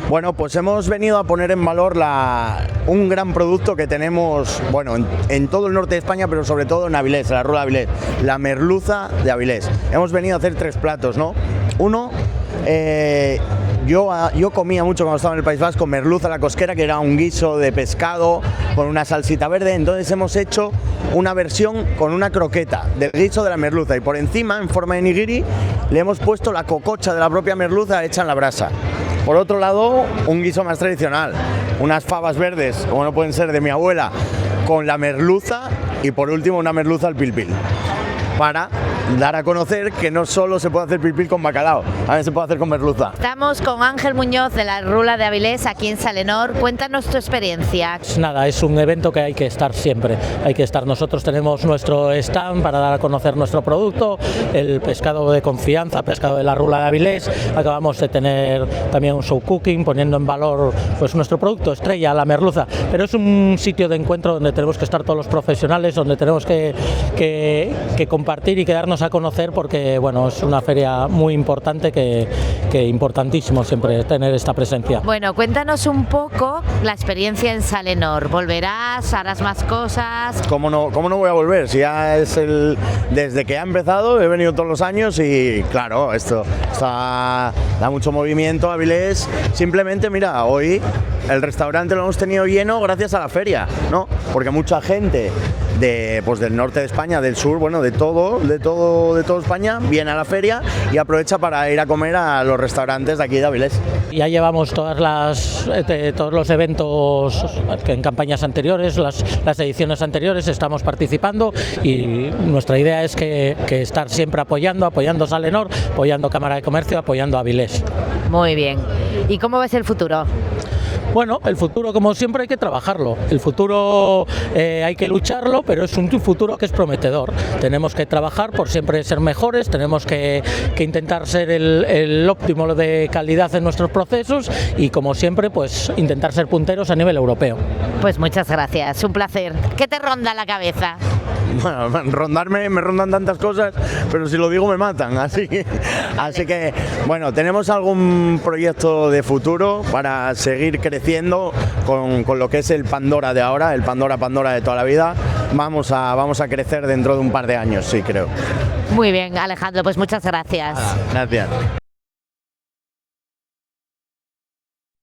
Bueno, pues hemos venido a poner en valor un gran producto que tenemos, bueno, en todo el norte de España, pero sobre todo en Avilés, en la Rula de Avilés, la merluza de Avilés. Hemos venido a hacer 3 platos, ¿no? Uno, yo comía mucho cuando estaba en el País Vasco merluza a la cosquera, que era un guiso de pescado con una salsita verde. Entonces hemos hecho una versión con una croqueta del guiso de la merluza y por encima, en forma de nigiri, le hemos puesto la cococha de la propia merluza hecha en la brasa. Por otro lado, un guiso más tradicional, unas fabas verdes, como no pueden ser de mi abuela, con la merluza y por último una merluza al pil-pil, para dar a conocer que no solo se puede hacer pil-pil con bacalao, también se puede hacer con merluza. Estamos con Ángel Muñoz de la Rula de Avilés, aquí en Salenor. Cuéntanos tu experiencia. Nada, es un evento que hay que estar siempre, hay que estar. Nosotros tenemos nuestro stand para dar a conocer nuestro producto, el pescado de confianza, pescado de la Rula de Avilés. Acabamos de tener también un show cooking poniendo en valor pues nuestro producto estrella, la merluza, pero es un sitio de encuentro donde tenemos que estar todos los profesionales, donde tenemos que compartir y que darnos a conocer, porque bueno, es una feria muy importante que importantísimo siempre tener esta presencia. Bueno, cuéntanos un poco la experiencia en Salenor. ¿Volverás? ¿Harás más cosas? ¿Cómo no voy a volver? Si ya es desde que ha empezado, he venido todos los años y claro, esto da mucho movimiento a Avilés. Simplemente, mira, hoy el restaurante lo hemos tenido lleno gracias a la feria, ¿no? Porque mucha gente del norte de España, del sur, bueno, de todo España, viene a la feria y aprovecha para ir a comer a los restaurantes de aquí de Avilés. Ya llevamos todos los eventos en campañas anteriores, las ediciones anteriores, estamos participando y nuestra idea es que estar siempre apoyando Salenor, apoyando Cámara de Comercio, apoyando a Avilés. Muy bien. ¿Y cómo ves el futuro? Bueno, el futuro, como siempre, hay que trabajarlo. El futuro hay que lucharlo, pero es un futuro que es prometedor. Tenemos que trabajar por siempre ser mejores, tenemos que intentar ser el óptimo de calidad en nuestros procesos y, como siempre, pues intentar ser punteros a nivel europeo. Pues muchas gracias, un placer. ¿Qué te ronda la cabeza? Bueno, me rondan tantas cosas, pero si lo digo me matan, así que bueno, tenemos algún proyecto de futuro para seguir creciendo con lo que es el Pandora de ahora, el Pandora de toda la vida. Vamos a crecer dentro de un par de años, sí, creo. Muy bien, Alejandro, pues muchas gracias. Gracias.